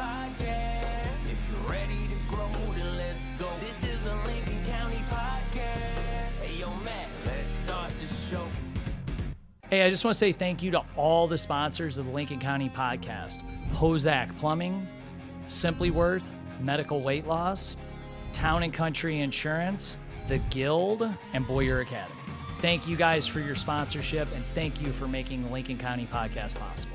Podcast. If you're ready to grow, then let's go. This is the Lincoln County Podcast. Hey, yo, Matt, let's start the show. Hey, I just want to say thank you to all the sponsors of the Lincoln County Podcast. Hozak Plumbing, Simply Worth, Medical Weight Loss, Town & Country Insurance, The Guild, and Boyer Academy. Thank you guys for your sponsorship, and thank you for making the Lincoln County Podcast possible.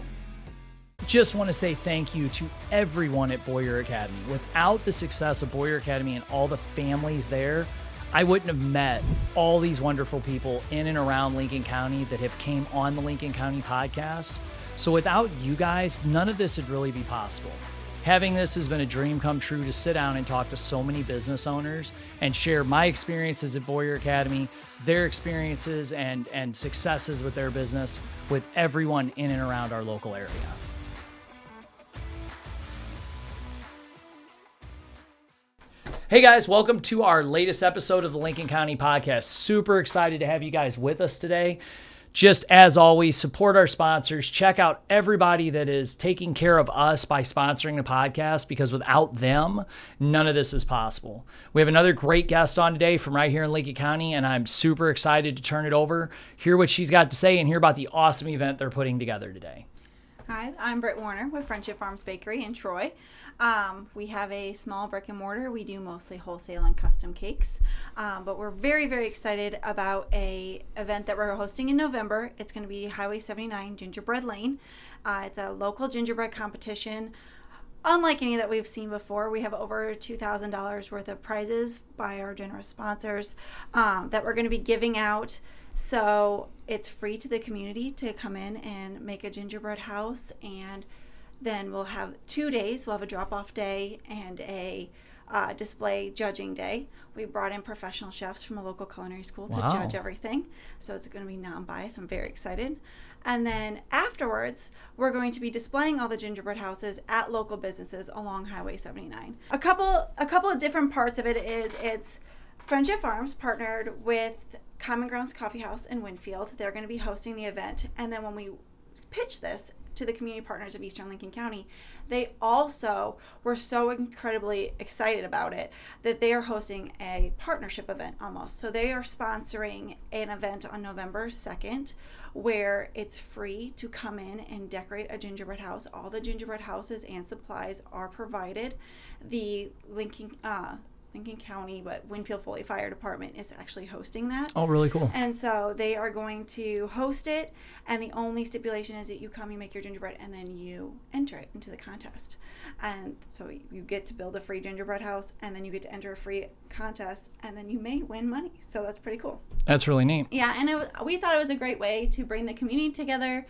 Just want to say thank you to everyone at Boyer Academy. Without the success of Boyer Academy and all the families there, I wouldn't have met all these wonderful people in and around Lincoln County that have came on the Lincoln County Podcast. So without you guys, none of this would really be possible. Having this has been a dream come true to sit down and talk to so many business owners and share my experiences at Boyer Academy, their experiences and successes with their business with everyone in and around our local area. Hey guys, welcome to our latest episode of the Lincoln County Podcast. Super excited to have you guys with us today. Just as always, support our sponsors. Check out everybody that is taking care of us by sponsoring the podcast, because without them, none of this is possible. We have another great guest on today from right here in Lincoln County, and I'm super excited to turn it over, hear what she's got to say, and hear about the awesome event they're putting together today. Hi, I'm Britt Warner with Friendship Farms Bakery in Troy. We have a small brick and mortar. We do mostly wholesale and custom cakes, but we're very, very excited about a event that we're hosting in November. It's going to be Highway 79 Gingerbread Lane. It's a local gingerbread competition. Unlike any that we've seen before, we have over $2,000 worth of prizes by our generous sponsors that we're going to be giving out. So it's free to the community to come in and make a gingerbread house, and then we'll have 2 days. We'll have a drop-off day and a display judging day. We brought in professional chefs from a local culinary school to judge everything, so it's going to be non-biased. I'm very excited. And then afterwards, we're going to be displaying all the gingerbread houses at local businesses along Highway 79. A couple of different parts of it is it's Friendship Farms partnered with Common Grounds Coffee House in Winfield. They're going to be hosting the event, and then when we pitch this to the community partners of Eastern Lincoln County, they also were so incredibly excited about it that they are hosting a partnership event almost. So they are sponsoring an event on November 2nd where it's free to come in and decorate a gingerbread house. All the gingerbread houses and supplies are provided. The Lincoln County, but Winfield Foley Fire Department is actually hosting that. Oh, really cool. And so they are going to host it, and the only stipulation is that you come, you make your gingerbread, and then you enter it into the contest. And so you get to build a free gingerbread house, and then you get to enter a free contest, and then you may win money. So that's pretty cool. That's really neat. Yeah, and we thought it was a great way to bring the community together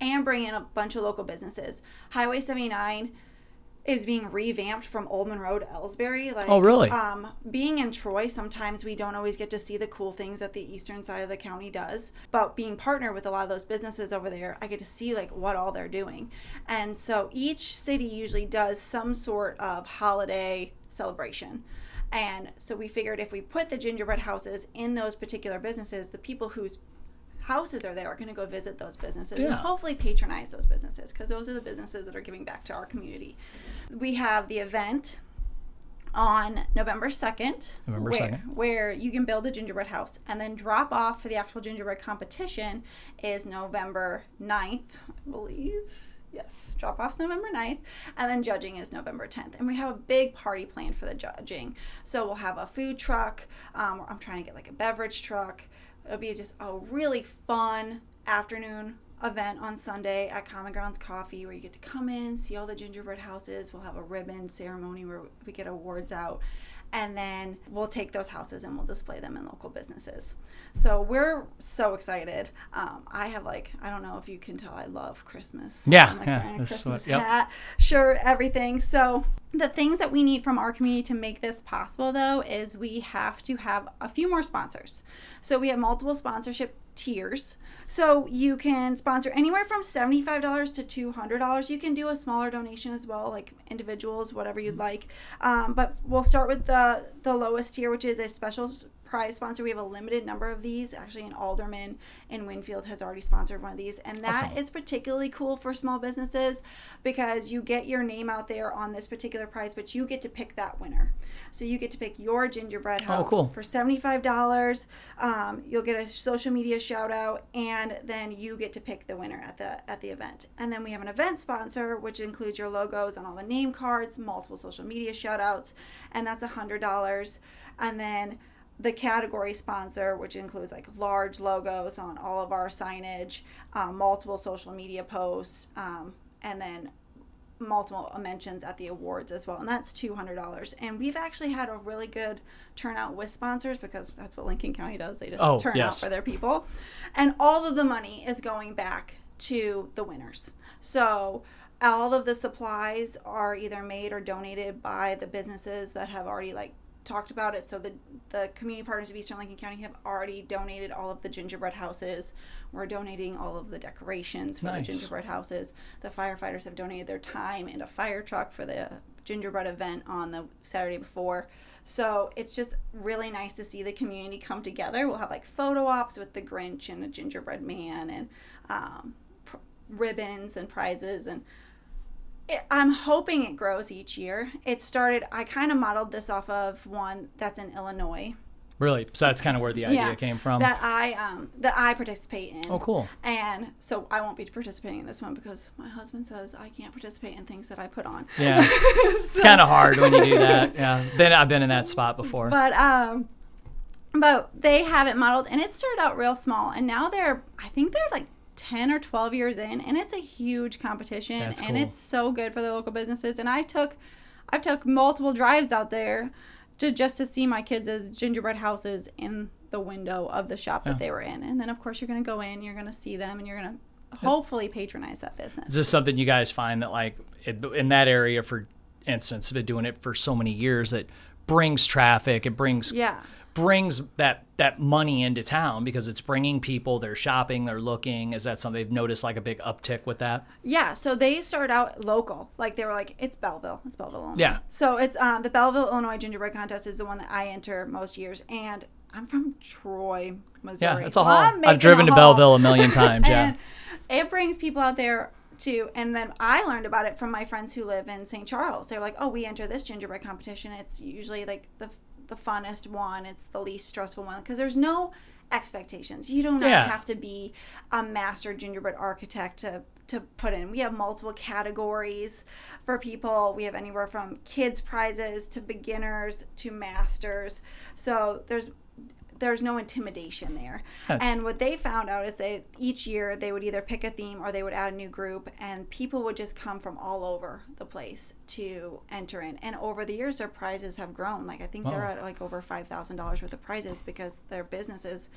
and bring in a bunch of local businesses. Highway 79 is being revamped from Old Monroe to Ellsbury. Oh, really? Being in Troy, sometimes we don't always get to see the cool things that the eastern side of the county does. But being partnered with a lot of those businesses over there, I get to see what all they're doing. And so each city usually does some sort of holiday celebration. And so we figured if we put the gingerbread houses in those particular businesses, the people whose houses are there are going to go visit those businesses and hopefully patronize those businesses, because those are the businesses that are giving back to our community. We have the event on November 2nd, where you can build a gingerbread house, and then drop off for the actual gingerbread competition is November 9th, I believe. Yes, drop-off's November 9th, and then judging is November 10th. And we have a big party planned for the judging. So we'll have a food truck. I'm trying to get a beverage truck. It'll be just a really fun afternoon event on Sunday at Common Grounds Coffee, where you get to come in, see all the gingerbread houses. We'll have a ribbon ceremony where we get awards out, and then we'll take those houses and we'll display them in local businesses. So we're so excited. I have I don't know if you can tell, I love Christmas. Yeah, wearing a Christmas hat, shirt, everything. So the things that we need from our community to make this possible, though, is we have to have a few more sponsors. So we have multiple sponsorship tiers. So you can sponsor anywhere from $75 to $200. You can do a smaller donation as well, like individuals, whatever you'd like. But we'll start with the lowest tier, which is a special prize sponsor. We have a limited number of these. Actually, an alderman in Winfield has already sponsored one of these. And that Awesome. is particularly cool for small businesses because you get your name out there on this particular prize, but you get to pick that winner. So you get to pick your gingerbread house cool. for $75. You'll get a social media shout out, and then you get to pick the winner at the event. And then we have an event sponsor, which includes your logos on all the name cards, multiple social media shout outs, and that's $100. And then the category sponsor, which includes like large logos on all of our signage, multiple social media posts, and then multiple mentions at the awards as well, and that's $200. And we've actually had a really good turnout with sponsors because that's what Lincoln County does. They just turn out for their people, and all of the money is going back to the winners. So all of the supplies are either made or donated by the businesses that have already talked about it. So the community partners of Eastern Lincoln County have already donated all of the gingerbread houses. We're donating all of the decorations for the gingerbread houses. The firefighters have donated their time in a fire truck for the gingerbread event on the Saturday before. So it's just really nice to see the community come together. We'll have photo ops with the Grinch and a gingerbread man and ribbons and prizes, and I'm hoping it grows each year. It started, I kind of modeled this off of one that's in Illinois. Really? So that's kind of where the idea came from? That I participate in. Oh, cool. And so I won't be participating in this one because my husband says I can't participate in things that I put on. Yeah. It's kind of hard when you do that. Yeah. I've been in that spot before. But they have it modeled, and it started out real small, and now I think they're 10 or 12 years in, and it's a huge competition. That's and cool. It's so good for the local businesses. And I've took multiple drives out there to see my kids' gingerbread houses in the window of the shop that they were in. And then of course you're going to go in, you're going to see them, and you're going to hopefully patronize that business. Is this something you guys find that in that area, for instance, been doing it for so many years, that brings traffic, it brings that money into town because it's bringing people, they're shopping, they're looking? Is that something they've noticed, a big uptick with that? Yeah, so they started out local. They were it's Belleville, Illinois. Yeah. So it's the Belleville, Illinois Gingerbread Contest is the one that I enter most years, and I'm from Troy, Missouri. Yeah, it's a haul. I've driven to Belleville a million times, yeah. And it brings people out there too. And then I learned about it from my friends who live in St. Charles. They were like, oh, we enter this gingerbread competition. It's usually the funnest one. It's the least stressful one because there's no expectations. You do not have to be a master gingerbread architect to put in. We have multiple categories for people. We have anywhere from kids prizes to beginners to masters. So there's no intimidation there. And what they found out is each year they would either pick a theme or they would add a new group, and people would just come from all over the place to enter in. And over the years, their prizes have grown. I think they're at over $5,000 worth of prizes because their businesses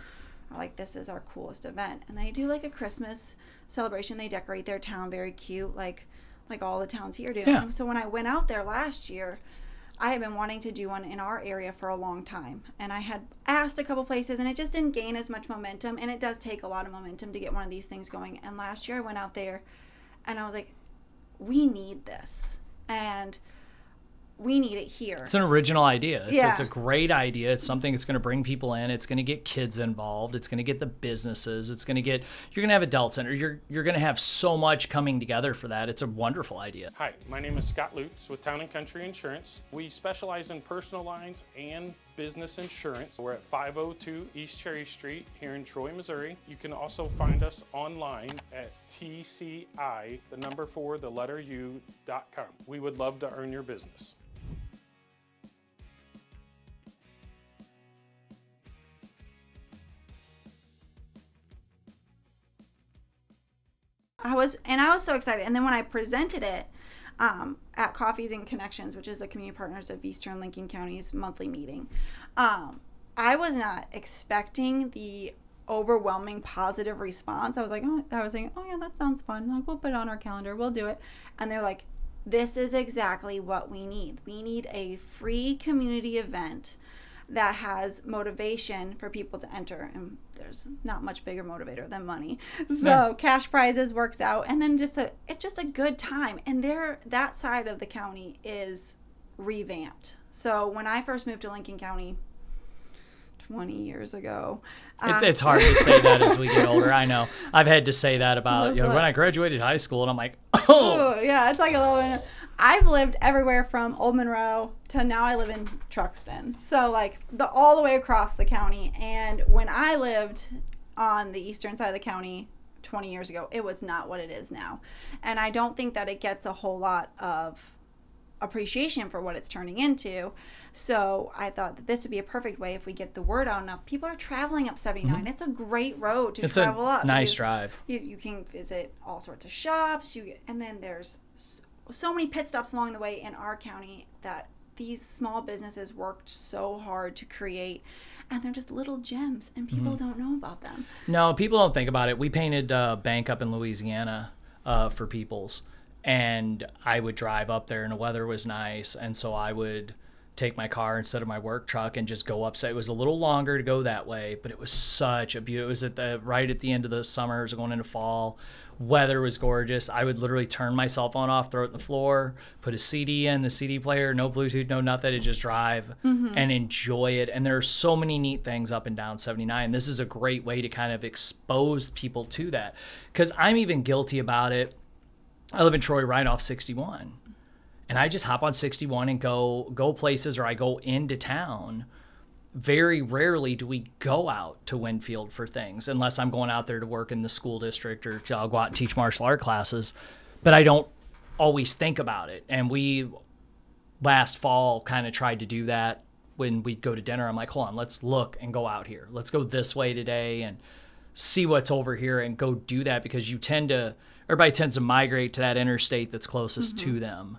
are this is our coolest event. And they do a Christmas celebration. They decorate their town very cute, like all the towns here do. Yeah. So when I went out there last year, I had been wanting to do one in our area for a long time, and I had asked a couple places, and it just didn't gain as much momentum, and it does take a lot of momentum to get one of these things going. And last year I went out there and I was like, we need this, and we need it here. It's an original idea. It's a great idea. It's something that's going to bring people in. It's going to get kids involved. It's going to get the businesses. It's going to get, you're going to have adult center. You're going to have so much coming together for that. It's a wonderful idea. Hi, my name is Scott Lutz with Town & Country Insurance. We specialize in personal lines and business insurance. We're at 502 East Cherry Street here in Troy, Missouri. You can also find us online at tci4u.com. We would love to earn your business. I was so excited. And then when I presented it at Coffees and Connections, which is the community partners of Eastern Lincoln County's monthly meeting, I was not expecting the overwhelming positive response. I was saying, oh yeah, that sounds fun. We'll put it on our calendar. We'll do it. And they're like, this is exactly what we need. We need a free community event that has motivation for people to enter, and there's not much bigger motivator than money. So cash prizes works out, and then it's just a good time. And that side of the county is revamped. So when I first moved to Lincoln County 20 years ago. It's hard to say that as we get older. I know. I've had to say that about Like, when I graduated high school, and I'm like, oh, yeah, it's like a little bit. I've lived everywhere from Old Monroe to now I live in Truxton. So like all the way across the county. And when I lived on the eastern side of the county 20 years ago, it was not what it is now. And I don't think that it gets a whole lot of appreciation for what it's turning into. So I thought that this would be a perfect way if we get the word out enough. People are traveling up 79. It's a great road to travel up. It's a nice drive. You can visit all sorts of shops. And then there's so many pit stops along the way in our county that these small businesses worked so hard to create, and they're just little gems, and people don't know about them. No, people don't think about it. We painted a bank up in Louisiana for People's, and I would drive up there, and the weather was nice, and so I would take my car instead of my work truck and just go up. So it was a little longer to go that way, but it was such a beautiful. It was right at the end of the summer. It was going into fall. Weather was gorgeous. I would literally turn my cell phone off, throw it on the floor, put a CD in the CD player, no Bluetooth, no nothing, to just drive and enjoy it. And there are so many neat things up and down 79. This is a great way to kind of expose people to that, because I'm even guilty about it. I live in Troy, right off 61. And I just hop on 61 and go places, or I go into town. Very rarely do we go out to Winfield for things, unless I'm going out there to work in the school district, or I'll go out and teach martial art classes. But I don't always think about it. And we last fall kind of tried to do that when we'd go to dinner. I'm like, hold on, let's look and go out here. Let's go this way today and see what's over here and go do that, because everybody tends to migrate to that interstate that's closest to them,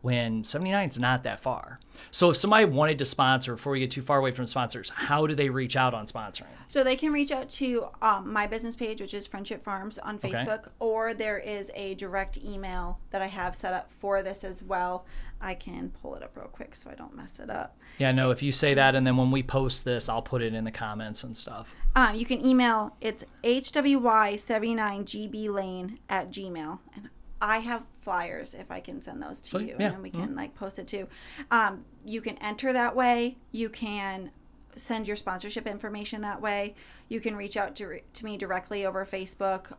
when 79 is not that far. So if somebody wanted to sponsor, before we get too far away from sponsors, how do they reach out on sponsoring? So they can reach out to my business page, which is Friendship Farms on Facebook, or there is a direct email that I have set up for this as well. I can pull it up real quick so I don't mess it up. Yeah, no, if you say that, and then when we post this, I'll put it in the comments and stuff. You can email, it's hwy79gblane@gmail.com. And I have flyers if I can send those to you, and then we can post it too. You can enter that way. You can send your sponsorship information that way. You can reach out to me directly over Facebook,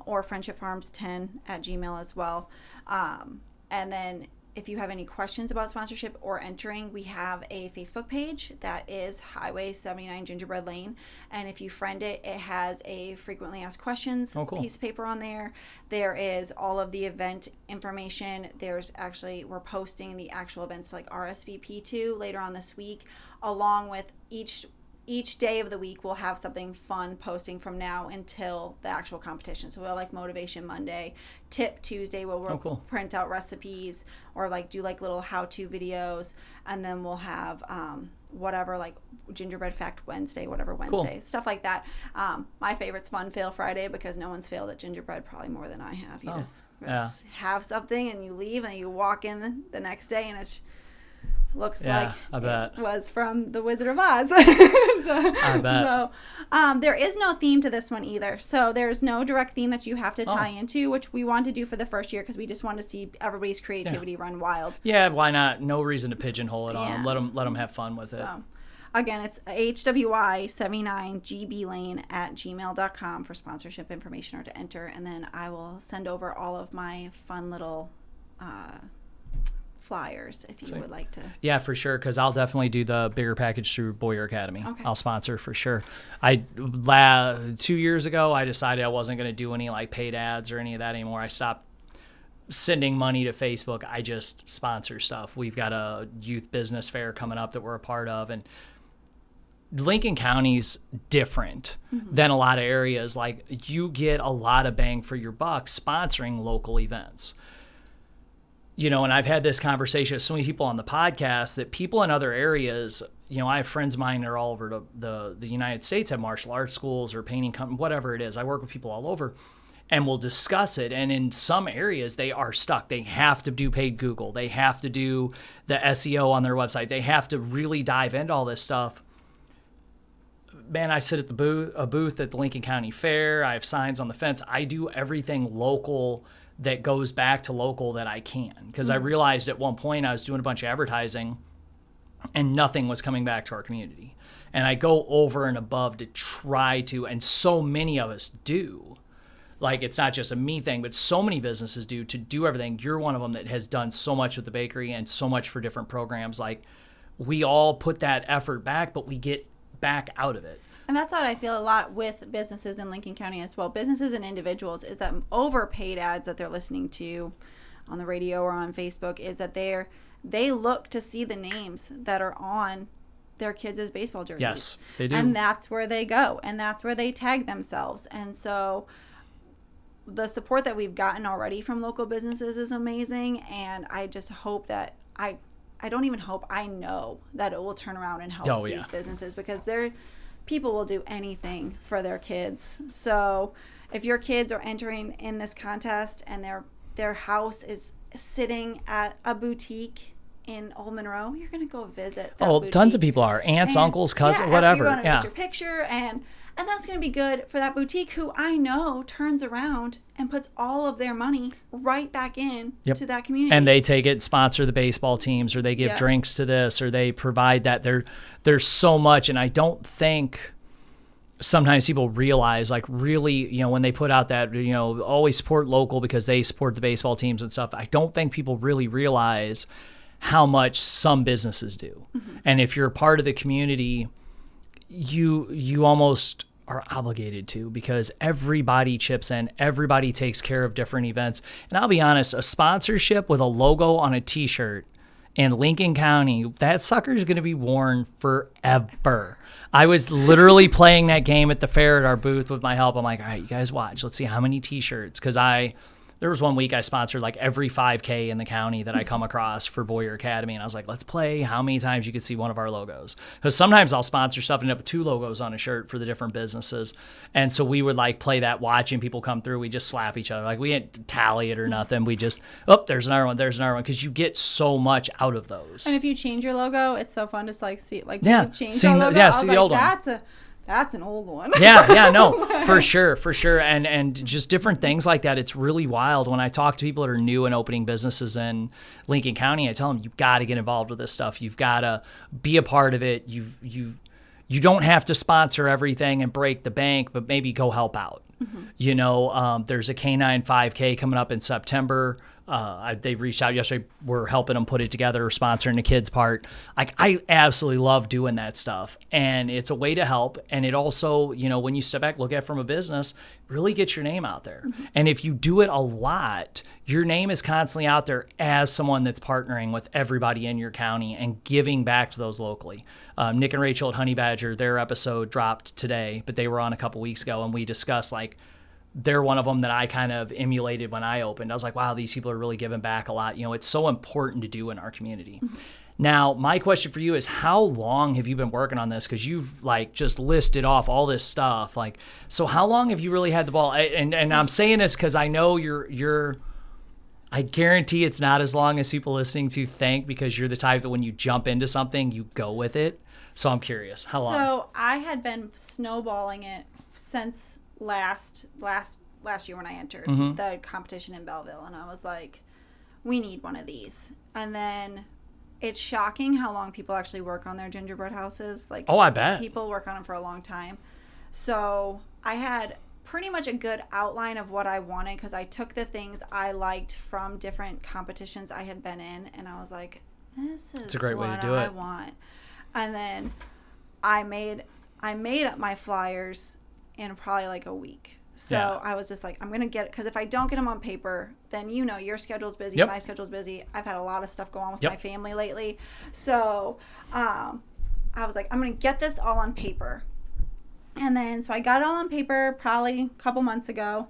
or friendshipfarms10@gmail as well. And then if you have any questions about sponsorship or entering, we have a Facebook page that is Highway 79 Gingerbread Lane. And if you friend it, it has a frequently asked questions piece of paper on there. There is all of the event information. We're posting the actual events like RSVP to later on this week, along with each day of the week we'll have something fun posting from now until the actual competition. So we'll like Motivation Monday, Tip Tuesday, where we'll print out recipes, or do little how-to videos, and then we'll have whatever, like Gingerbread Fact Wednesday, stuff like that. My favorite's Fun Fail Friday, because no one's failed at gingerbread probably more than I have. You just have something and you leave and you walk in the next day and it's looks like I bet it was from The Wizard of Oz. I bet. So, there is no theme to this one either. So there's no direct theme that you have to tie into, which we want to do for the first year, because we just want to see everybody's creativity run wild. Yeah, why not? No reason to pigeonhole it on them. Let them have fun with it. Again, it's hwy79gblane@gmail.com for sponsorship information or to enter, and then I will send over all of my fun little flyers if you would like to. Yeah, for sure, because I'll definitely do the bigger package through Boyer Academy. I'll sponsor for sure. 2 years ago, I decided I wasn't going to do any paid ads or any of that anymore. I stopped sending money to Facebook. I just sponsor stuff. We've got a youth business fair coming up that we're a part of, and Lincoln County's different than a lot of areas. You get a lot of bang for your buck sponsoring local events. And I've had this conversation with so many people on the podcast that people in other areas, I have friends of mine that are all over the United States, have martial arts schools or painting companies, whatever it is. I work with people all over, and we'll discuss it. And in some areas, they are stuck. They have to do paid Google. They have to do the SEO on their website. They have to really dive into all this stuff. Man, I sit at a booth at the Lincoln County Fair. I have signs on the fence. I do everything local that goes back to local that I can. Because I realized at one point I was doing a bunch of advertising and nothing was coming back to our community. And I go over and above to try to, and so many of us do. Like, it's not just a me thing, but so many businesses do, to do everything. You're one of them that has done so much with the bakery and so much for different programs. Like, we all put that effort back, but we get back out of it. And that's what I feel a lot with businesses in Lincoln County as well. Businesses and individuals is that overpaid ads that they're listening to on the radio or on Facebook is that they look to see the names that are on their kids' baseball jerseys. Yes, they do. And that's where they go. And that's where they tag themselves. And so the support that we've gotten already from local businesses is amazing. And I just hope that I don't even hope, I know that it will turn around and help these businesses, because people will do anything for their kids. So if your kids are entering in this contest and their house is sitting at a boutique in Old Monroe, you're going to go visit that boutique. Tons of people are. Aunts, uncles, cousins, whatever. You're going to get your picture, and that's going to be good for that boutique, who I know turns around and puts all of their money right back in to that community. And they take it, sponsor the baseball teams, or they give drinks to this, or they provide that. There's so much, and I don't think sometimes people realize, like, really, when they put out that, always support local because they support the baseball teams and stuff. I don't think people really realize how much some businesses do. Mm-hmm. And if you're a part of the community, you almost are obligated to, because everybody chips in, everybody takes care of different events. And I'll be honest, a sponsorship with a logo on a t-shirt in Lincoln County, that sucker is going to be worn forever. I was literally playing that game at the fair at our booth with my help. I'm like, all right, you guys watch. Let's see how many t-shirts. Because there was one week I sponsored like every 5K in the county that I come across for Boyer Academy. And I was like, let's play how many times you could see one of our logos. Because sometimes I'll sponsor stuff and end up with 2 logos on a shirt for the different businesses. And so we would like play that, watching people come through. We just slap each other. Like, we didn't tally it or nothing. We just, there's another one. Because you get so much out of those. And if you change your logo, it's so fun to see, like, change our logo. Yeah, see the old one. That's an old one. No, for sure. And just different things like that. It's really wild. When I talk to people that are new and opening businesses in Lincoln County, I tell them, you've got to get involved with this stuff. You've got to be a part of it. You don't have to sponsor everything and break the bank, but maybe go help out. Mm-hmm. There's a K9 5K coming up in September. They reached out yesterday. We're helping them put it together, sponsoring the kids' part. Like, I absolutely love doing that stuff. And it's a way to help. And it also, when you step back, look at it from a business, really get your name out there. Mm-hmm. And if you do it a lot, your name is constantly out there as someone that's partnering with everybody in your county and giving back to those locally. Nick and Rachel at Honey Badger, their episode dropped today, but they were on a couple weeks ago, and we discussed, like, they're one of them that I kind of emulated when I opened. I was like, wow, these people are really giving back a lot. It's so important to do in our community. Mm-hmm. Now, my question for you is, how long have you been working on this? Because you've like just listed off all this stuff. Like, so how long have you really had the ball? And I'm saying this because I know I guarantee it's not as long as people listening to think, because you're the type that when you jump into something, you go with it. So I'm curious, how long? So I had been snowballing it since last year when I entered the competition in Belleville, and I was like, we need one of these. And then it's shocking how long people actually work on their gingerbread houses. Like, I bet people work on them for a long time. So I had pretty much a good outline of what I wanted, because I took the things I liked from different competitions I had been in, and I was like, this is a great way to do it. I want. And then I made up my flyers in probably like a week. So I was just like, I'm going to get it, because if I don't get them on paper, then your schedule's busy, my schedule's busy. I've had a lot of stuff go on with my family lately. So I was like, I'm going to get this all on paper. And then, so I got it all on paper probably a couple months ago.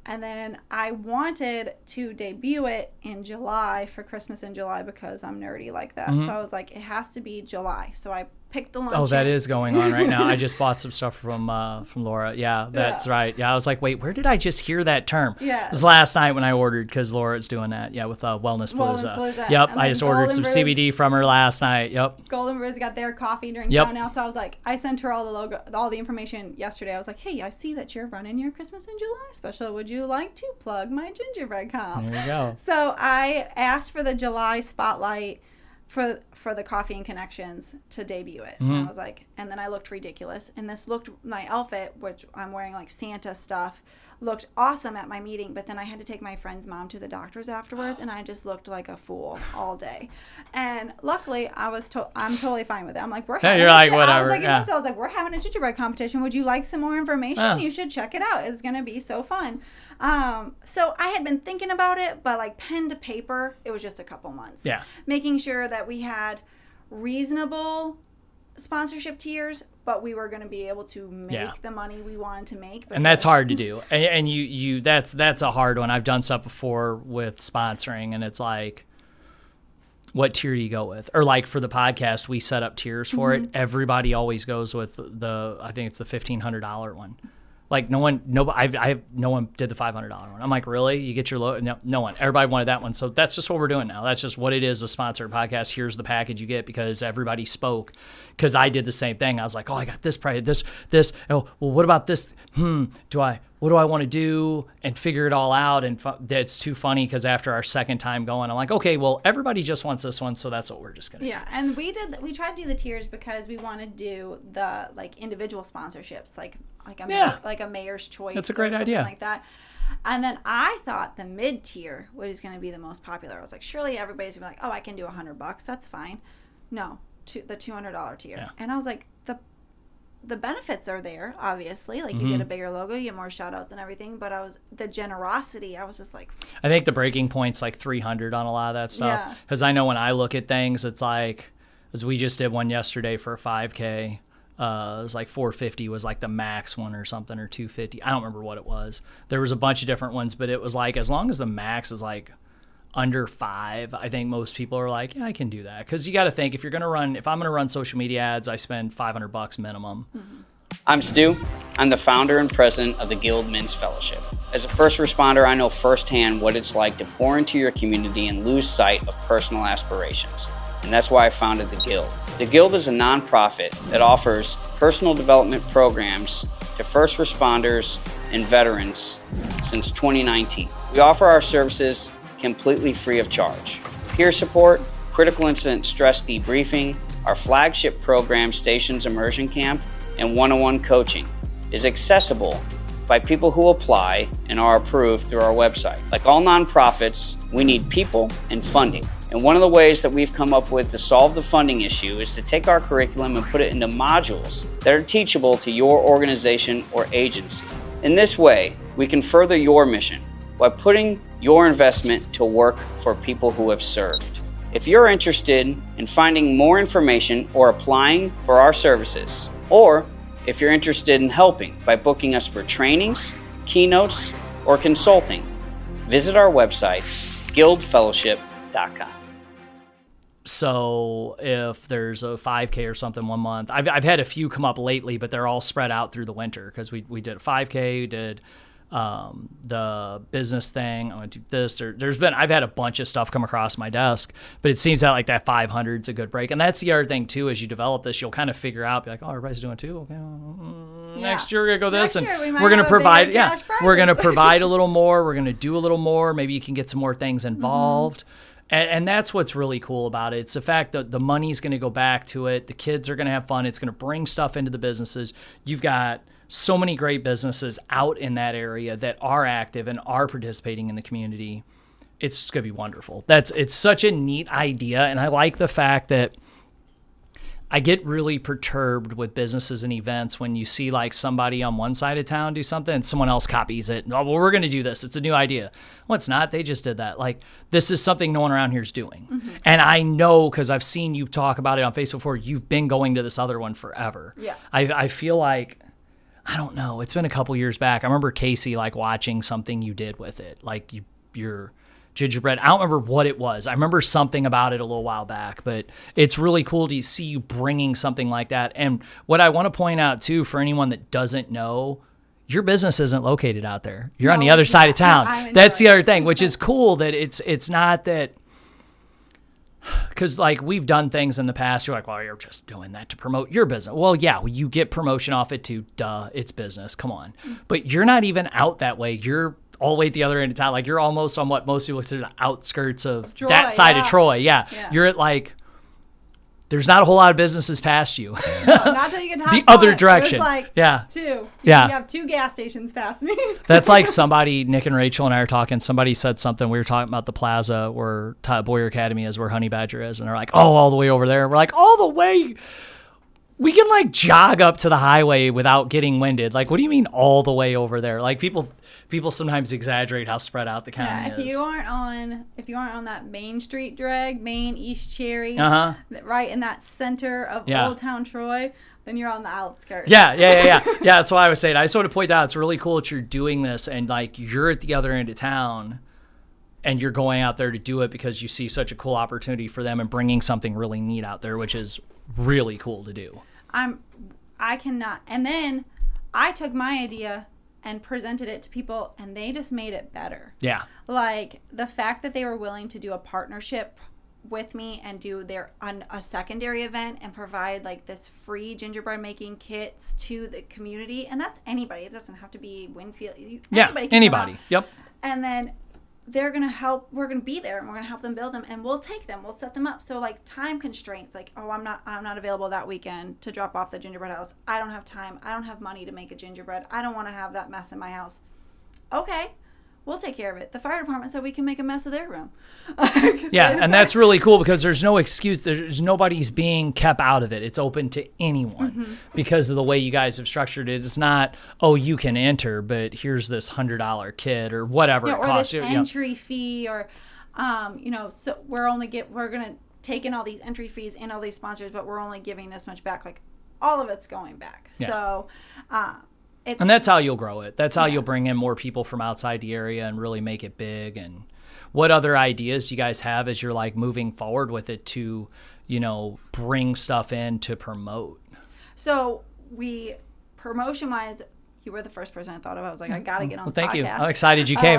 And then I wanted to debut it in July, for Christmas in July, because I'm nerdy like that. Mm-hmm. So I was like, it has to be July. So I picked the luncheon. Oh, that is going on right now. I just bought some stuff from Laura. Yeah, that's right. Yeah, I was like, wait, where did I just hear that term? Yeah. It was last night when I ordered, because Laura's doing that. Yeah, with Wellness Palooza. Yep, I just ordered some CBD from her last night. Yep. Golden Brews got their coffee during town now. So I was like, I sent her all the information yesterday. I was like, hey, I see that you're running your Christmas in July special. Would you like to plug my gingerbread comp? There you go. So I asked for the July spotlight for the Coffee and Connections to debut it. And I was like, and then I looked ridiculous. And my outfit, which I'm wearing like Santa stuff, looked awesome at my meeting, but then I had to take my friend's mom to the doctor's afterwards, and I just looked like a fool all day. And luckily, I'm totally fine with it. I'm like, we're having whatever. I was like, we're having a gingerbread competition. Would you like some more information? You should check it out. It's gonna be so fun. So I had been thinking about it, but like pen to paper, it was just a couple months. Yeah. Making sure that we had reasonable sponsorship tiers, but we were going to be able to make the money we wanted to make. And that's hard to do. And you that's a hard one. I've done stuff before with sponsoring, and it's like, what tier do you go with? Or like for the podcast, we set up tiers for it. Everybody always goes with I think it's the $1,500 one. Like no one did the $500 one. I'm like, really? You get your low? No one. Everybody wanted that one. So that's just what we're doing now. That's just what it is, a sponsored podcast. Here's the package you get, because everybody spoke. Because I did the same thing. I was like, oh, I got this price, this. Oh, well, what about this? What do I want to do? And figure it all out. And it's too funny because after our second time going, I'm like, okay, well, everybody just wants this one, so that's what we're just gonna do. Yeah, and we tried to do the tiers because we want to do the like individual sponsorships, like a mayor's choice. That's a great or idea. Like that. And then I thought the mid tier was going to be the most popular. I was like, surely everybody's gonna be like, oh, I can do $100. That's fine. No, the $200 tier. Yeah. And I was like, the benefits are there, obviously. Like, you get a bigger logo, you get more shout-outs and everything. But the generosity, I was just like... I think the breaking point's like 300 on a lot of that stuff. Because I know when I look at things, it's like... As we just did one yesterday for a 5K. It was like 450 was like the max one or something, or 250. I don't remember what it was. There was a bunch of different ones, but it was like, as long as the max is like under 5, I think most people are like, yeah, I can do that. Because you got to think, if I'm going to run social media ads, I spend $500 minimum. I'm Stu. I'm the founder and president of the Guild Men's Fellowship. As a first responder, I know firsthand what it's like to pour into your community and lose sight of personal aspirations. And that's why I founded the Guild. The Guild is a nonprofit that offers personal development programs to first responders and veterans since 2019. We offer our services completely free of charge. Peer support, critical incident stress debriefing, our flagship program, Stations Immersion Camp, and one-on-one coaching is accessible by people who apply and are approved through our website. Like all nonprofits, we need people and funding. And one of the ways that we've come up with to solve the funding issue is to take our curriculum and put it into modules that are teachable to your organization or agency. In this way, we can further your mission by putting your investment to work for people who have served. If you're interested in finding more information or applying for our services, or if you're interested in helping by booking us for trainings, keynotes, or consulting, visit our website, guildfellowship.com. So if there's a 5K or something one month, I've had a few come up lately, but they're all spread out through the winter, because we did a 5K, we did the business thing. I'm gonna do this. I've had a bunch of stuff come across my desk, but it seems that 500 is a good break. And that's the other thing too, as you develop this, you'll kind of figure out, be like, oh, everybody's doing it too. Okay, next year we're gonna go this, and we're gonna provide. Yeah, we're gonna provide a little more. We're gonna do a little more. Maybe you can get some more things involved. And that's what's really cool about it. It's the fact that the money's going to go back to it. The kids are going to have fun. It's going to bring stuff into the businesses. You've got so many great businesses out in that area that are active and are participating in the community. It's going to be wonderful. It's such a neat idea. And I like the fact that I get really perturbed with businesses and events when you see like somebody on one side of town do something and someone else copies it. Oh, well, we're going to do this. It's a new idea. Well, it's not. They just did that. Like, this is something no one around here is doing. Mm-hmm. And I know, because I've seen you talk about it on Facebook before, you've been going to this other one forever. Yeah. I feel like, I don't know, it's been a couple years back. I remember Casey like watching something you did with it. Like your gingerbread. I don't remember what it was. I remember something about it a little while back, but it's really cool to see you bringing something like that. And what I want to point out too, for anyone that doesn't know, your business isn't located out there. You're on the other side of town. That's the other thing, which is cool, that it's not that, because like we've done things in the past, you're like, well, you're just doing that to promote your business. Well, yeah, you get promotion off it too. Duh, it's business. Come on. But you're not even out that way. You're all the way at the other end of town. Like, you're almost on what most people consider the outskirts of Troy, that side of Troy. Yeah. You're at like there's not a whole lot of businesses past you. Not till you get to The other direction. Like Yeah. 2. Yeah. You have 2 gas stations past me. That's like somebody, Nick and Rachel and I are talking, somebody said something, we were talking about the plaza where Boyer Academy is, where Honey Badger is, and they're like, oh, all the way over there. We're like, all the way? We can like jog up to the highway without getting winded. Like, what do you mean all the way over there? Like people sometimes exaggerate how spread out the county If is. you aren't on that Main Street drag, Main, East Cherry, Uh-huh. right in that center of Yeah. Old Town Troy, then you're on the outskirts. Yeah. Yeah, that's why I was saying. I just want to point out it's really cool that you're doing this and like you're at the other end of town and you're going out there to do it because you see such a cool opportunity for them and bringing something really neat out there, which is really cool to do. I cannot. And then I took my idea and presented it to people and they just made it better. Yeah. Like the fact that they were willing to do a partnership with me and do a secondary event and provide like this free gingerbread making kits to the community, and that's anybody. It doesn't have to be Winfield. Anybody can come out. Yep. And then they're gonna help. We're gonna be there and we're gonna help them build them, and we'll take them. We'll set them up. So like time constraints, like I'm not available that weekend to drop off the gingerbread house. I don't have time. I don't have money to make a gingerbread. I don't want to have that mess in my house. Okay. We'll take care of it. The fire department said we can make a mess of their room. Yeah, and that's really cool because there's no excuse. There's nobody's being kept out of it. It's open to anyone because of the way you guys have structured it. It's not, oh, you can enter, but here's this $100 kit or whatever it costs. Or this entry fee, or so we're gonna take in all these entry fees and all these sponsors, but we're only giving this much back. Like all of it's going back. Yeah. So. And that's how you'll grow it. That's how you'll bring in more people from outside the area and really make it big. And what other ideas do you guys have as you're like moving forward with it to, bring stuff in to promote? So promotion-wise, you were the first person I thought of. I was like, I got to get on the Thank podcast. you. I'm excited you came.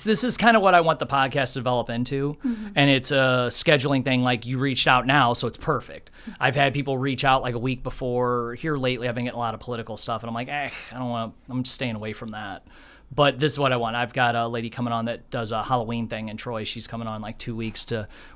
This is kind of what I want the podcast to develop into. And it's a scheduling thing. Like you reached out now, so it's perfect. I've had people reach out like a week before. Here lately, I've been getting a lot of political stuff. And I'm like, I don't want to, I'm just staying away from that. But this is what I want. I've got a lady coming on that does a Halloween thing in Troy. She's coming on like 2 weeks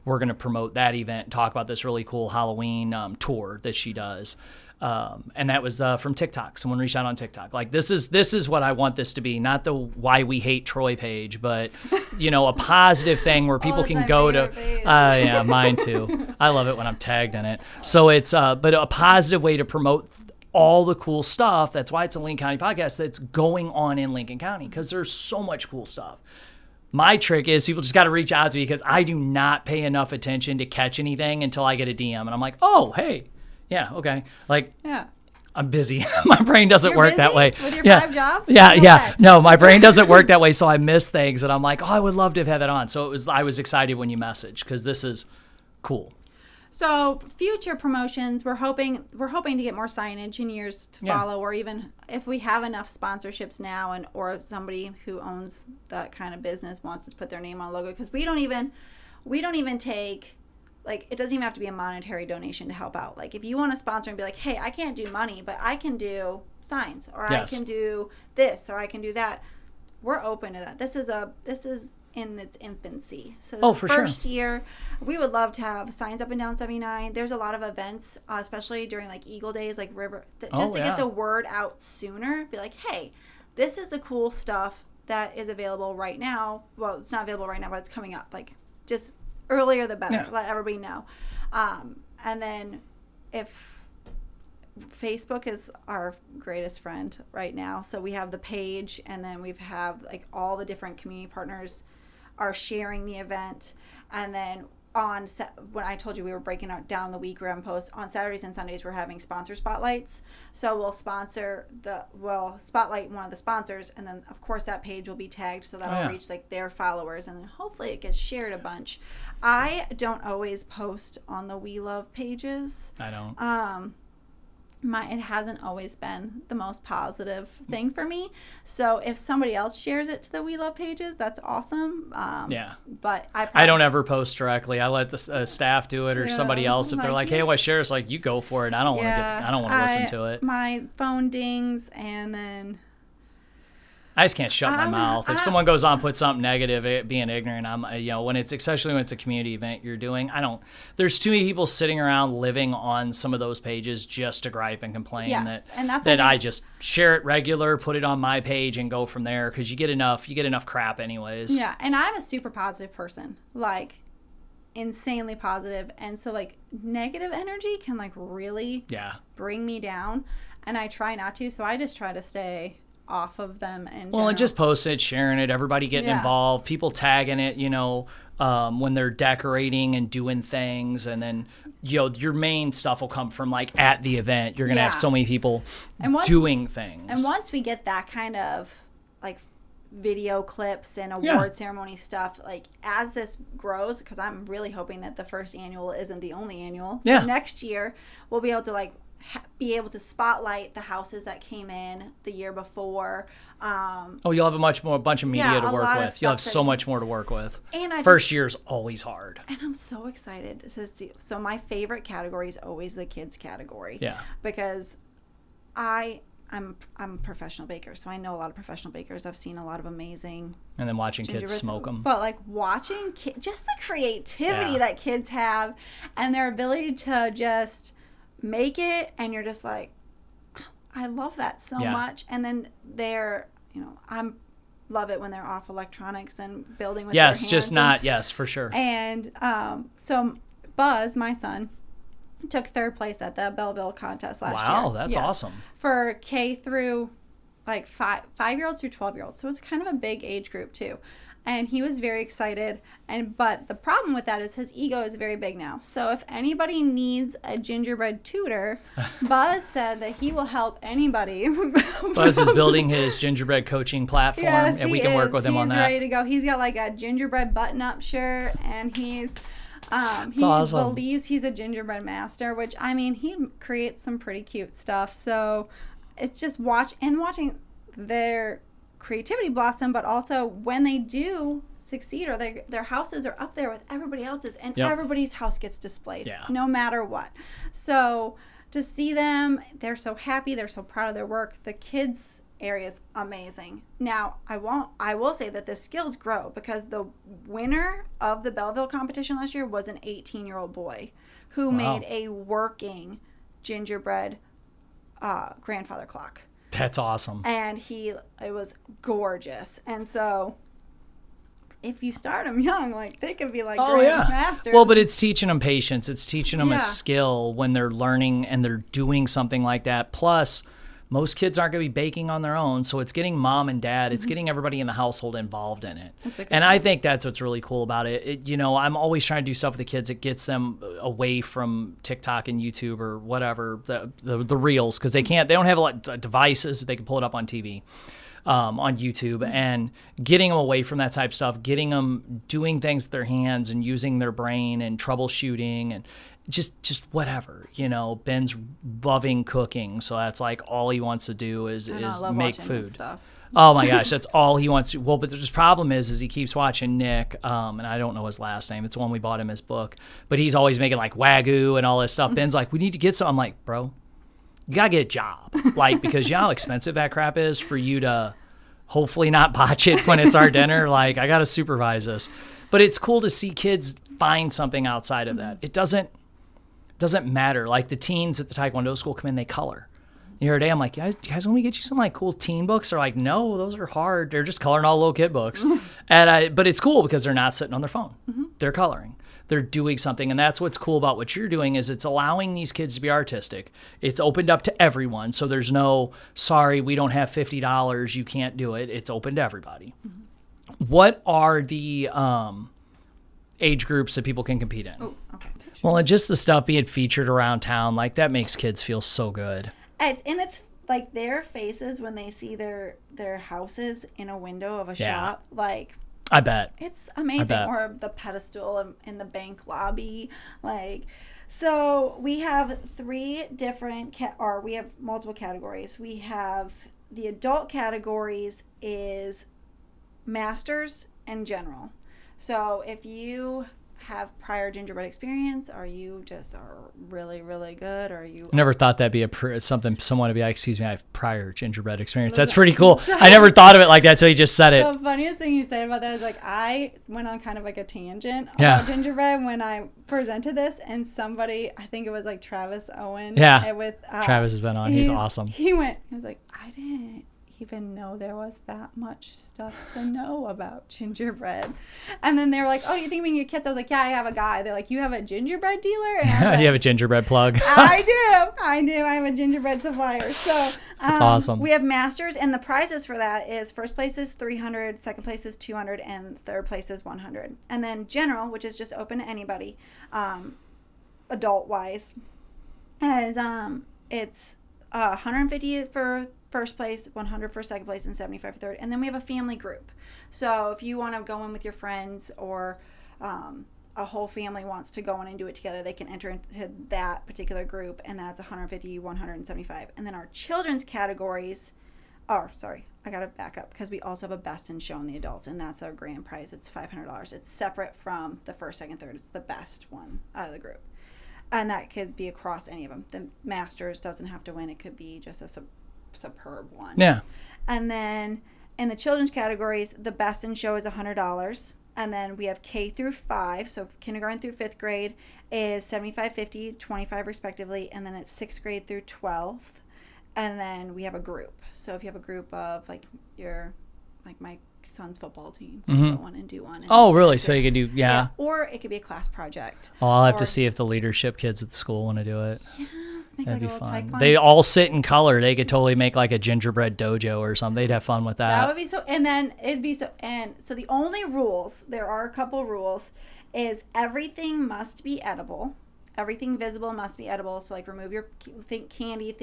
we're going to promote that event, talk about this really cool Halloween tour that she does. And that was from TikTok. Someone reached out on TikTok. Like this is what I want this to be, not the Why We Hate Troy page, but a positive thing where people can go to. Yeah, mine too. I love it when I'm tagged in it. So it's but a positive way to promote all the cool stuff. That's why it's a Lincoln County podcast that's going on in Lincoln County because there's so much cool stuff. My trick is people just got to reach out to me because I do not pay enough attention to catch anything until I get a DM and I'm like, oh, hey. Yeah, okay. Like, yeah. I'm busy. My brain doesn't work that way. With your 5 jobs? Yeah, yeah. No, my brain doesn't work that way, so I miss things, and I'm like, oh, I would love to have had that on. So I was excited when you messaged because this is cool. So future promotions, we're hoping to get more signage in years to follow, or even if we have enough sponsorships now, or somebody who owns that kind of business wants to put their name on a logo, because we don't even take. Like, it doesn't even have to be a monetary donation to help out. Like, if you want to sponsor and be like, hey, I can't do money, but I can do signs, or I can do this, or I can do that. We're open to that. This is in its infancy. So the first year, we would love to have signs up and down 79. There's a lot of events, especially during, like, Eagle Days, like River, just to get the word out sooner. Be like, hey, this is the cool stuff that is available right now. Well, it's not available right now, but it's coming up. Like, just... earlier the better. Let everybody know. And then if Facebook is our greatest friend right now, so we have the page, and then we have like all the different community partners are sharing the event. And then when I told you we were breaking down the week, we're having posts on Saturdays and Sundays. We're having sponsor spotlights. So we'll spotlight one of the sponsors, and then of course that page will be tagged, so that'll reach like their followers, and then hopefully it gets shared a bunch. I don't always post on the We Love pages. I don't. It hasn't always been the most positive thing for me. So if somebody else shares it to the We Love pages, that's awesome. But I don't ever post directly. I let the staff do it, or somebody else. If they're like, "Hey, I want to share," it's like, you go for it. I don't want to. I don't want to listen to it. My phone dings, and then I just can't shut my mouth. If someone goes on, put something negative, being ignorant, when it's, especially when it's a community event you're doing, there's too many people sitting around living on some of those pages just to gripe and complain. Yes, and that's that what I just share it regular, put it on my page and go from there, because you get enough crap anyways. Yeah, and I'm a super positive person, like insanely positive, and so like negative energy can like really bring me down, and I try not to, so I just try to stay off of them. And just posting it, sharing it, everybody getting involved, people tagging it, when they're decorating and doing things, and then your main stuff will come from like at the event. You're gonna have so many people doing things, and once we get that kind of like video clips and award ceremony stuff, like as this grows, because I'm really hoping that the first annual isn't the only annual. So next year we'll be able to like be able to spotlight the houses that came in the year before. You'll have a bunch of media to work with. You'll have so much more to work with. And first year's always hard. And I'm so excited to see. So my favorite category is always the kids category. Yeah. Because I'm a professional baker, so I know a lot of professional bakers. I've seen a lot of amazing. And then watching kids smoke them. But like watching just the creativity that kids have, and their ability to just make it, and you're just like, I love that so much. And then they're, I love it when they're off electronics and building with their hands. For sure. And so Buzz, my son, took third place at the Belleville contest last year. Wow, that's awesome. For K through like 5-year-olds through 12-year-olds. So it's kind of a big age group too. And he was very excited. But the problem with that is his ego is very big now. So if anybody needs a gingerbread tutor, Buzz said that he will help anybody. Buzz is building his gingerbread coaching platform, and we can work with him on that. He's ready to go. He's got like a gingerbread button-up shirt, and he awesome. believes he's a gingerbread master, which, I mean, he creates some pretty cute stuff. So it's just watching their creativity blossom, but also when they do succeed, or their houses are up there with everybody else's, and everybody's house gets displayed no matter what. So to see them, they're so happy, they're so proud of their work. The kids area is amazing. Now I will say that the skills grow, because the winner of the Belleville competition last year was an 18-year-old boy who made a working gingerbread grandfather clock. That's awesome. And it was gorgeous. And so if you start them young, like, they could be like masters. Well, but it's teaching them patience. It's teaching them a skill when they're learning and they're doing something like that. Plus, most kids aren't going to be baking on their own, so it's getting mom and dad, it's getting everybody in the household involved in it. And I think that's what's really cool about it. I'm always trying to do stuff with the kids that gets them away from TikTok and YouTube or whatever, the reels, because they don't have a lot of devices that they can pull it up on TV. On YouTube, and getting them away from that type of stuff, getting them doing things with their hands and using their brain and troubleshooting and just whatever. Ben's loving cooking, so that's like all he wants to do is make food. Oh my gosh, that's all he wants to. Well, but the problem is he keeps watching Nick, and I don't know his last name. It's one we bought him his book, but he's always making like Wagyu and all this stuff. Ben's like, we need to get some. I'm like, bro, you gotta get a job, like, because you know how expensive that crap is for you to hopefully not botch it when it's our dinner. Like, I gotta supervise this. But it's cool to see kids find something outside of that. It doesn't matter. Like, the teens at the Taekwondo school come in, they color. The other day, I'm like, guys, want me to get you some like cool teen books? They're like, no, those are hard. They're just coloring all little kid books. But it's cool because they're not sitting on their phone. They're coloring. They're doing something. And that's what's cool about what you're doing, is it's allowing these kids to be artistic. It's opened up to everyone. So there's no, sorry, we don't have $50, you can't do it. It's open to everybody. What are the age groups that people can compete in? Oh, okay. Well, and just the stuff being featured around town, like, that makes kids feel so good. And it's like their faces when they see their houses in a window of a shop, like, I bet. It's amazing. Or the pedestal in the bank lobby. Like, so we have 3 different, we have multiple categories. We have the adult categories is masters and general. So if you have prior gingerbread experience? Are you just really, really good? Are you? I never thought that'd be something someone would be like, excuse me, I have prior gingerbread experience. That's pretty cool. I never thought of it like that until you just said it. The funniest thing you said about that is like I went on kind of like a tangent about gingerbread when I presented this, and somebody, I think it was like Travis Owen. Yeah, with Travis has been on. He's awesome. He was like, I didn't even know there was that much stuff to know about gingerbread. And then they were like, oh, you think we can get kits? I was like, yeah, I have a guy. They're like, you have a gingerbread dealer? And I was like, you have a gingerbread plug. I do. I have a gingerbread supplier. So that's awesome. We have masters, and the prizes for that is first place is $300, second place is $200, and third place is $100. And then general, which is just open to anybody, adult wise, is it's $150 for first place, $100 for second place, and $75 for third. And then we have a family group. So if you want to go in with your friends, or a whole family wants to go in and do it together, they can enter into that particular group, and that's $150, $100, and $75. And then our children's categories, I gotta back up, because we also have a best in show in the adults, and that's our grand prize. It's $500. It's separate from the first, second, third. It's the best one out of the group. And that could be across any of them. The Masters doesn't have to win. It could be just a superb one. Yeah. And then in the children's categories, the best in show is $100. And then we have K through 5, so kindergarten through 5th grade is $75, $50, $25 respectively. And then it's 6th grade through 12th. And then we have a group. So if you have a group of like my son's football team, go on and do one. Oh, really? So you could do, yeah. Or it could be a class project. Oh, I'll have to see if the leadership kids at the school want to do it. Yes, make That'd like be a little fun. taekwondo. They all sit in color. They could totally make like a gingerbread dojo or something. They'd have fun with that. That would be so. And then it'd be so. And so the only rules, there are a couple rules, is everything must be edible. Everything visible must be edible. So like remove your candy.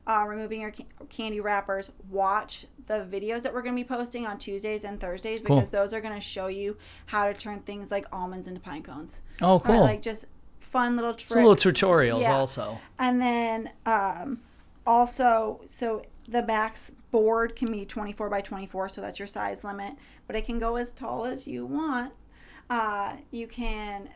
Removing your candy wrappers. Watch the videos that we're going to be posting on Tuesdays and Thursdays, because those are going to show you how to turn things like almonds into pine cones. Oh, cool. Like just fun little tricks. Some little tutorials also. And then also, so the max board can be 24 by 24, so that's your size limit, but it can go as tall as you want.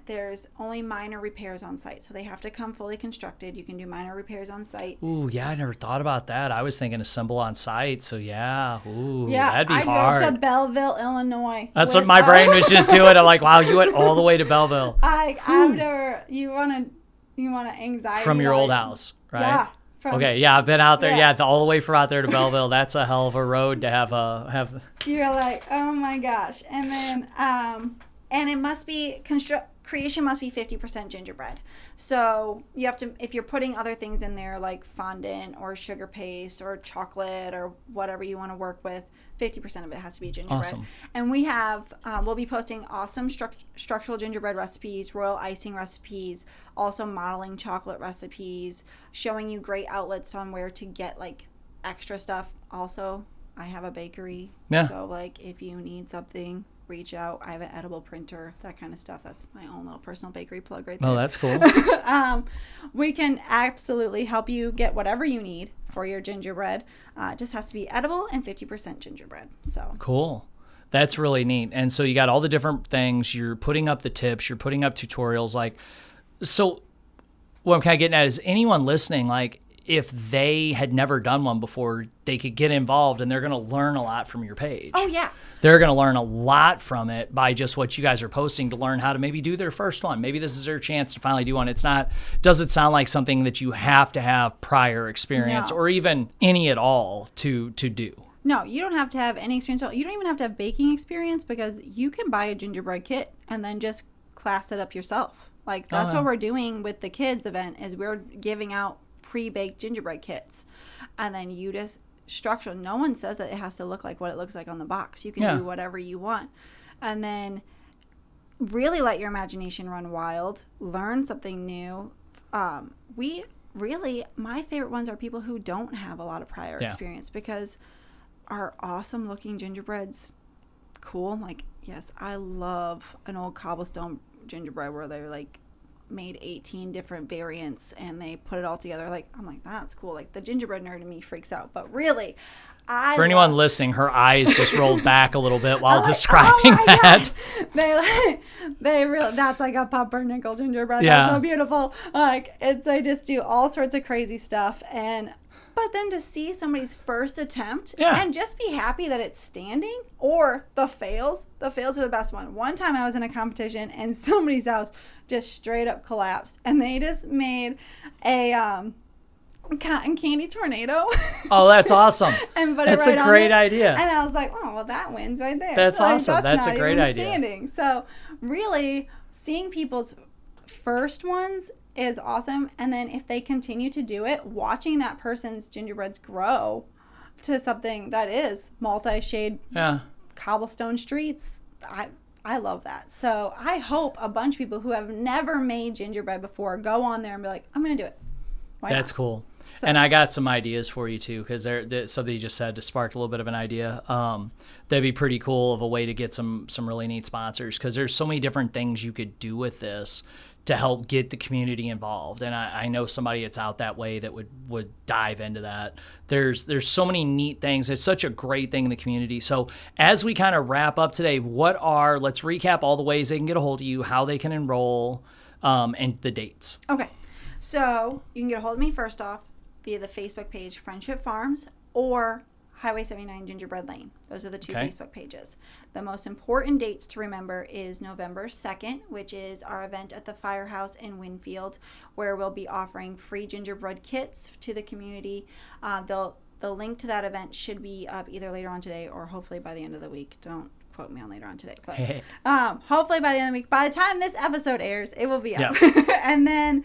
There's only minor repairs on site, so they have to come fully constructed. You can do minor repairs on site. Ooh, yeah, I never thought about that. I was thinking assemble on site, so yeah. Ooh, that'd be hard. I drove to Belleville, Illinois. That's what my brain was just doing. I'm like, wow, you went all the way to Belleville. I've never, you want to anxiety. From your old house, right? Yeah. Okay, yeah, I've been out there. Yeah, all the way from out there to Belleville. That's a hell of a road to have. You're like, oh my gosh. And then, and it must be creation must be 50% gingerbread. So you have to, if you're putting other things in there like fondant or sugar paste or chocolate or whatever you want to work with, 50% of it has to be gingerbread. Awesome. And we have, we'll be posting awesome structural gingerbread recipes, royal icing recipes, also modeling chocolate recipes, showing you great outlets on where to get like extra stuff. Also, I have a bakery. Yeah. So like if you need something, reach out. I have an edible printer, that kind of stuff. That's my own little personal bakery plug right there. Oh, that's cool. We can absolutely help you get whatever you need for your gingerbread. It just has to be edible and 50% gingerbread. So cool. That's really neat. And so you got all the different things. You're putting up the tips. You're putting up tutorials. Like, so what I'm kind of getting at is anyone listening, like, if they had never done one before, they could get involved and they're going to learn a lot from your page. Oh, yeah. They're going to learn a lot from it by just what you guys are posting to learn how to maybe do their first one. Maybe this is their chance to finally do one. Doesn't sound like something that you have to have prior experience or even any at all to do. No, you don't have to have any experience at all. You don't even have to have baking experience, because you can buy a gingerbread kit and then just class it up yourself. Like that's what we're doing with the kids event, is we're giving out pre-baked gingerbread kits, and then you just structural. No one says that it has to look like what it looks like on the box. You can do whatever you want, and then really let your imagination run wild, learn something new. My favorite ones are people who don't have a lot of prior experience, because our awesome looking gingerbreads cool. Like, yes, I love an old cobblestone gingerbread where they're like made 18 different variants and they put it all together. Like, I'm like, that's cool. Like, the gingerbread nerd in me freaks out. But really, For anyone listening, her eyes just rolled back a little bit while like, describing oh my that. God. They really, that's like a pumpernickel gingerbread. Yeah. That's so beautiful. Like, they just do all sorts of crazy stuff. But then to see somebody's first attempt and just be happy that it's standing, or the fails are the best one. One time I was in a competition and somebody's house just straight up collapsed, and they just made a cotton candy tornado. Oh, that's awesome. And put That's it right a on great it. idea. And I was like, oh, well, that wins right there. That's Like, awesome. That's a not great even idea. Standing. So really, seeing people's first ones is awesome. And then if they continue to do it, watching that person's gingerbreads grow to something that is multi-shade cobblestone streets, I love that. So I hope a bunch of people who have never made gingerbread before go on there and be like, I'm going to do it. Why That's not? cool. So. And I got some ideas for you too, because somebody just said to spark a little bit of an idea. That'd be pretty cool of a way to get some really neat sponsors, because there's so many different things you could do with this to help get the community involved. And I know somebody that's out that way that would dive into that. There's so many neat things. It's such a great thing in the community. So as we kind of wrap up today, let's recap all the ways they can get a hold of you, how they can enroll, and the dates. Okay. So you can get a hold of me first off via the Facebook page Friendship Farms or Highway 79 Gingerbread Lane. Those are the two Facebook pages. The most important dates to remember is November 2nd, which is our event at the Firehouse in Winfield, where we'll be offering free gingerbread kits to the community. The link to that event should be up either later on today or hopefully by the end of the week. Don't quote me on later on today, but hopefully by the end of the week. By the time this episode airs, it will be up. And then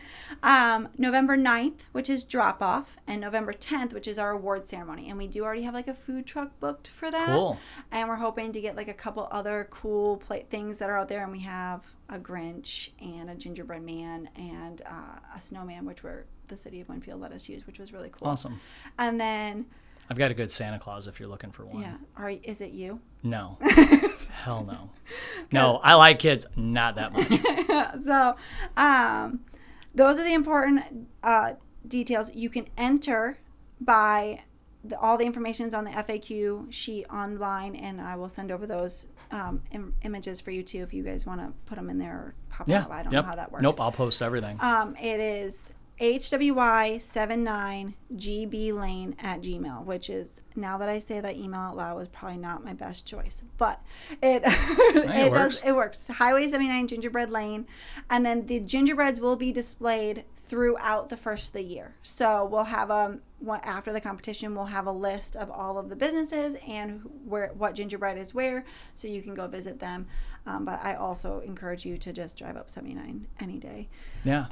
November 9th, which is drop off, and November 10th, which is our award ceremony. And we do already have like a food truck booked for that. Cool. And we're hoping to get like a couple other cool things that are out there. And we have a Grinch and a gingerbread man and a snowman, which the city of Winfield let us use, which was really cool. Awesome. And then I've got a good Santa Claus if you're looking for one. yeah, is it you? No. Hell no. No, I like kids, not that much. So those are the important details. You can enter by all the information is on the FAQ sheet online, and I will send over those images for you too if you guys want to put them in there or pop them up. I don't know how that works. Nope, I'll post everything. It is hwy79gblane@gmail, which is, now that I say that email out loud, was probably not my best choice, but it works. Highway 79 Gingerbread Lane, and then the gingerbreads will be displayed throughout the first of the year. So we'll have after the competition, we'll have a list of all of the businesses and what gingerbread is where, so you can go visit them. But I also encourage you to just drive up 79 any day. Yeah.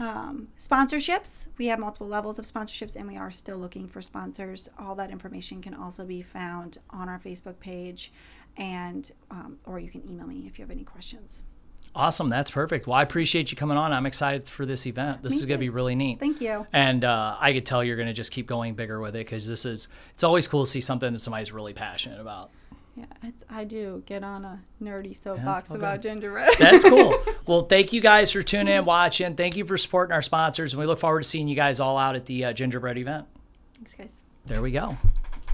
Sponsorships. We have multiple levels of sponsorships, and we are still looking for sponsors. All that information can also be found on our Facebook page, and or you can email me if you have any questions. Awesome. That's perfect. Well, I appreciate you coming on. I'm excited for this event. This is going to be really neat. Thank you. And I could tell you're going to just keep going bigger with it, because it's always cool to see something that somebody's really passionate about. Yeah, I do get on a nerdy soapbox about gingerbread. That's cool. Well, thank you guys for tuning in, watching. Thank you for supporting our sponsors, and we look forward to seeing you guys all out at the gingerbread event. Thanks, guys. There we go.